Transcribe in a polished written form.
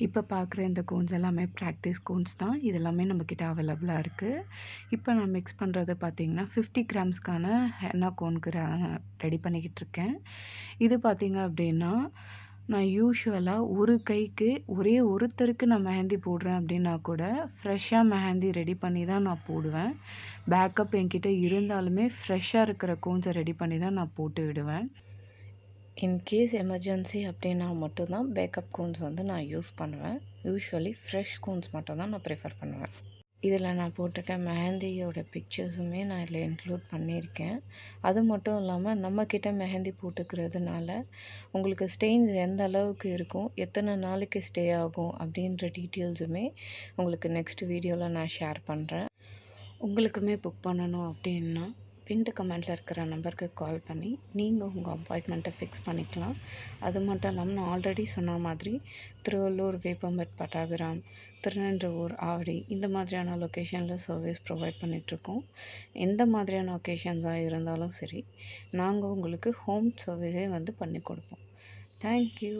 இப்போ பார்க்குற இந்த கோன்ஸ் எல்லாமே ப்ராக்டிஸ் கோன்ஸ் தான். இது எல்லாமே நம்மக்கிட்ட அவைலபிளா இருக்கு. இப்போ நான் மிக்ஸ் பண்ணுறது பார்த்தீங்கன்னா, 50 கிராம்ஸ்க்கான ஹென்னா கோனுக்கு ரெடி பண்ணிக்கிட்டு இருக்கேன். இது பார்த்தீங்க அப்படின்னா, நான் யூசுவலா ஒரு கைக்கு ஒரே ஒருத்தருக்கு நான் மெஹந்தி போடுறேன் அப்படின்னா கூட, ஃப்ரெஷ்ஷாக மெஹந்தி ரெடி பண்ணி தான் நான் போடுவேன். பேக்கப் என்கிட்ட இருந்தாலுமே ஃப்ரெஷ்ஷாக இருக்கிற கோன்ஸை ரெடி பண்ணி தான் நான் போட்டு விடுவேன். இன்கேஸ் எமர்ஜென்சி அப்படின்னா மட்டும்தான் பேக்கப் கோன்ஸ் வந்து நான் யூஸ் பண்ணுவேன். யூசுவலி ஃப்ரெஷ் கோன்ஸ் மட்டும் தான் நான் ப்ரிஃபர் பண்ணுவேன். இதில் நான் போட்டிருக்க மெஹந்தியோட பிக்சர்ஸுமே நான் இதில் இன்க்ளூட் பண்ணியிருக்கேன். அது மட்டும் இல்லாமல் நம்மக்கிட்ட மெஹந்தி போட்டுக்கிறதுனால உங்களுக்கு ஸ்டெயின்ஸ் எந்த அளவுக்கு இருக்கும், எத்தனை நாளைக்கு ஸ்டே ஆகும் அப்படின்ற டீட்டெயில்ஸுமே உங்களுக்கு நெக்ஸ்ட் வீடியோவில் நான் ஷேர் பண்ணுறேன். உங்களுக்குமே புக் பண்ணணும் அப்படின்னா பின்ட்டு கமெண்ட்டில் இருக்கிற நம்பருக்கு கால் பண்ணி நீங்கள் உங்கள் அப்பாயின்மெண்ட்டை ஃபிக்ஸ் பண்ணிக்கலாம். அது மட்டும் இல்லாமல் நான் ஆல்ரெடி சொன்ன மாதிரி திருவள்ளூர், வேப்பம்பட், பட்டாபிராம், திருநின்றவூர், ஆவடி இந்த மாதிரியான லொக்கேஷனில் சர்வீஸ் ப்ரொவைட் பண்ணிகிட்ருக்கோம். எந்த மாதிரியான ஒகேஷன்ஸாக இருந்தாலும் சரி, நாங்கள் உங்களுக்கு ஹோம் சர்வீஸே வந்து பண்ணி கொடுப்போம். தேங்க்யூ.